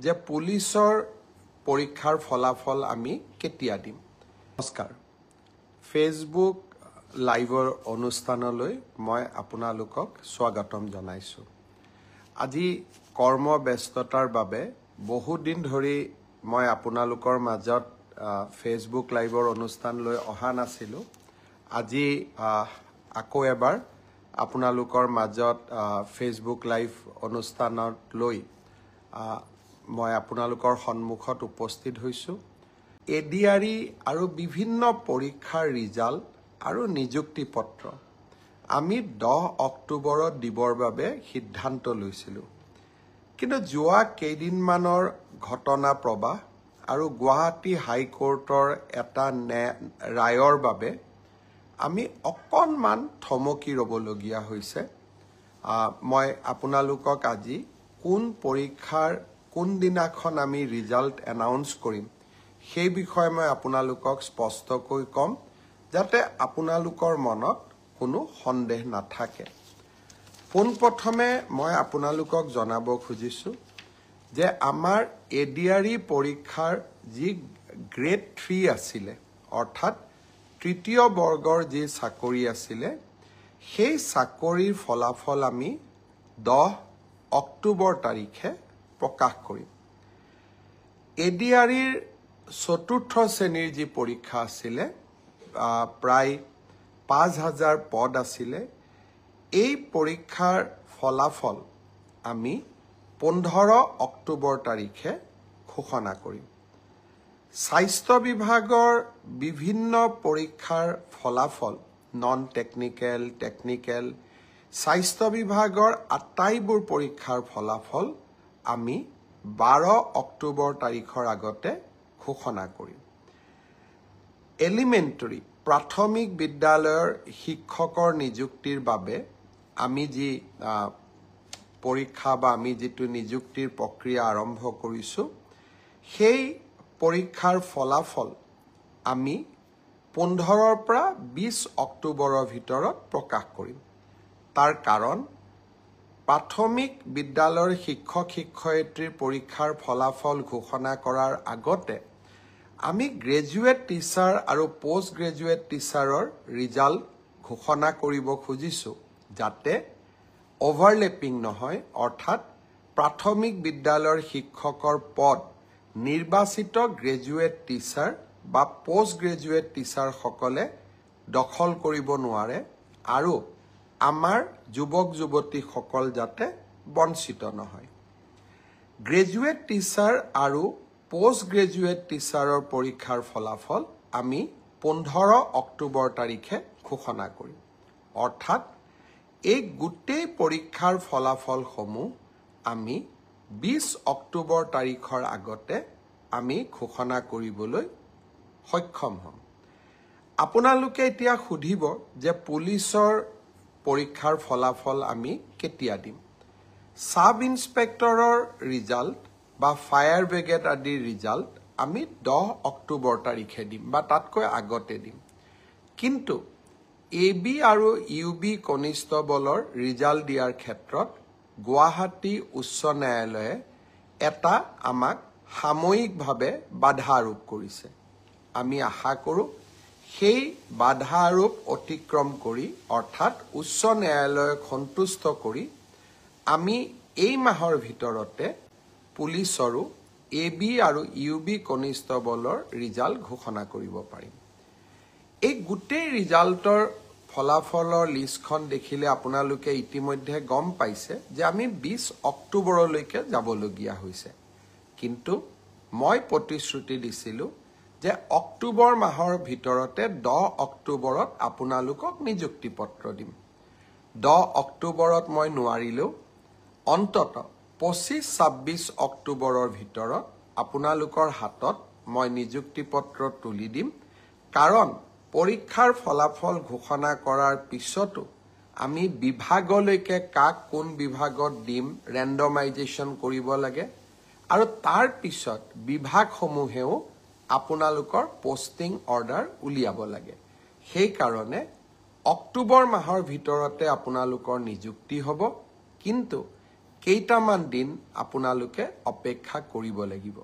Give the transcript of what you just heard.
যে পুলিচৰ পৰীক্ষাৰ ফলাফল আমি কেতিয়া দিম। নমস্কাৰ, ফেচবুক লাইভৰ অনুষ্ঠানলৈ মই আপোনালোকক স্বাগতম জনাইছোঁ। আজি কৰ্মব্যস্ততাৰ বাবে বহুদিন ধৰি মই আপোনালোকৰ মাজত ফেচবুক লাইভৰ অনুষ্ঠান লৈ অহা নাছিলোঁ। আজি আকৌ এবাৰ আপোনালোকৰ মাজত ফেচবুক লাইভ অনুষ্ঠানত লৈ মই আপোনালোকৰ সন্মুখত উপস্থিত হৈছোঁ। এডিআৰই আৰু বিভিন্ন পৰীক্ষাৰ ৰিজাল্ট আৰু নিযুক্তি পত্ৰ আমি 10 অক্টোবৰত দিবৰ বাবে সিদ্ধান্ত লৈছিলোঁ। কিন্তু যোৱা কেইদিনমানৰ ঘটনা প্ৰবাহ আৰু গুৱাহাটী হাইকোৰ্টৰ এটা ৰায়ৰ বাবে আমি অকণমান থমকি ৰ'বলগীয়া হৈছে। মই আপোনালোকক আজি কোন পৰীক্ষাৰ কোনদিনাখন আমি ৰিজাল্ট এনাউন্স কৰিম সেই বিষয়ে মই আপোনালোকক স্পষ্টকৈ ক'ম, যাতে আপোনালোকৰ মনত কোনো সন্দেহ নাথাকে। পোনপ্ৰথমে মই আপোনালোকক জনাব খুজিছোঁ যে আমাৰ এডিআৰই পৰীক্ষাৰ যি গ্ৰেড 3 আছিলে, অৰ্থাৎ তৃতীয় বৰ্গৰ যি চাকৰি আছিলে, সেই চাকৰিৰ ফলাফল আমি 10 অক্টোবৰ তাৰিখে প্ৰকাশ কৰিম। এডিআৰইৰ চতুৰ্থ শ্ৰেণীৰ যি পৰীক্ষা আছিলে, প্ৰায় 5000 পদ আছিলে, এই পৰীক্ষাৰ ফলাফল আমি 15 অক্টোবৰ তাৰিখে ঘোষণা কৰিম। স্বাস্থ্য বিভাগৰ বিভিন্ন পৰীক্ষাৰ ফলাফল, নন টেকনিকেল, টেকনিকেল, স্বাস্থ্য বিভাগৰ আটাইবোৰ পৰীক্ষাৰ ফলাফল আমি 12 অক্টোবৰ তাৰিখৰ আগতে ঘোষণা কৰিম। এলিমেণ্টাৰী প্ৰাথমিক বিদ্যালয়ৰ শিক্ষকৰ নিযুক্তিৰ বাবে আমি যি পৰীক্ষা বা আমি যিটো নিযুক্তিৰ প্ৰক্ৰিয়া আৰম্ভ কৰিছোঁ, সেই পৰীক্ষাৰ ফলাফল আমি 15 পৰা 20 অক্টোবৰৰ ভিতৰত প্ৰকাশ কৰিম। তাৰ কাৰণ, প্ৰাথমিক বিদ্যালয়ৰ শিক্ষক শিক্ষয়িত্ৰীৰ পৰীক্ষাৰ ফলাফল ঘোষণা কৰাৰ আগতে আমি গ্ৰেজুৱেট টিচাৰ আৰু পোষ্ট গ্ৰেজুৱেট টিচাৰৰ ৰিজাল্ট ঘোষণা কৰিব খুজিছোঁ, যাতে অভাৰলেপিং নহয়, অৰ্থাৎ প্ৰাথমিক বিদ্যালয়ৰ শিক্ষকৰ পদ নিৰ্বাচিত গ্ৰেজুৱেট টিচাৰ বা পোষ্ট গ্ৰেজুৱেট টিচাৰসকলে দখল কৰিব নোৱাৰে আৰু আমাৰ যুৱক যুৱতীসকল যাতে বঞ্চিত নহয়। গ্ৰেজুৱেট টিচাৰ আৰু পোষ্ট গ্ৰেজুৱেট টিচাৰৰ পৰীক্ষাৰ ফলাফল আমি 15 অক্টোবৰ তাৰিখে ঘোষণা কৰিম। অৰ্থাৎ এই গোটেই পৰীক্ষাৰ ফলাফলসমূহ আমি 20 অক্টোবৰ তাৰিখৰ আগতে আমি ঘোষণা কৰিবলৈ সক্ষম হ'ম। আপোনালোকে এতিয়া সুধিব যে পুলিচৰ পৰীক্ষাৰ ফলাফল আমি কেতিয়া দিম। সাব ইন্সপেক্টৰৰ ৰিজাল্ট বা ফায়াৰ ব্ৰিগেড আদিৰ ৰিজাল্ট আমি 10 অক্টোবৰ তাৰিখে দিম বা তাতকৈ আগতে দিম। কিন্তু AB আৰু UB কনিষ্টবলৰ ৰিজাল্ট দিয়াৰ ক্ষেত্ৰত গুৱাহাটী উচ্চ ন্যায়ালয়ে এটা আমাক সাময়িকভাৱে বাধা আৰোপ কৰিছে। আমি আশা কৰোঁ সেই বাধা আৰোপ অতিক্ৰম কৰি, অৰ্থাৎ উচ্চ ন্যায়ালয়ক সন্তুষ্ট কৰি, আমি এই মাহৰ ভিতৰতে পুলিচৰো AB আৰু UB কনিষ্টবলৰ ৰিজাল্ট ঘোষণা কৰিব পাৰিম। এই গোটেই ৰিজাল্টৰ ফলাফলৰ লিষ্টখন দেখিলে আপোনালোকে ইতিমধ্যে গম পাইছে যে আমি 20 অক্টোবৰলৈকে যাবলগীয়া হৈছে। কিন্তু মই প্ৰতিশ্ৰুতি দিছিলোঁ যে অক্টোবৰ মাহৰ ভিতৰতে 10 অক্টোবৰত আপোনালোকক নিযুক্তি পত্ৰ দিম। 10 অক্টোবৰত মই নোৱাৰিলেও অন্তত 25-26 অক্টোবৰৰ ভিতৰত আপোনালোকৰ হাতত মই নিযুক্তি পত্ৰ তুলি দিম। কাৰণ পৰীক্ষাৰ ফলাফল ঘোষণা কৰাৰ পিছতো আমি বিভাগলৈকে কাক কোন বিভাগত দিম ৰেণ্ডমাইজেশ্যন কৰিব লাগে আৰু তাৰ পিছত বিভাগসমূহেও আপোনালোকৰ পোষ্টিং অৰ্ডাৰ উলিয়াব লাগে। সেইকাৰণে অক্টোবৰ মাহৰ ভিতৰতে আপোনালোকৰ নিযুক্তি হ'ব। কিন্তু কেইটামান দিন আপোনালোকে অপেক্ষা কৰিব লাগিব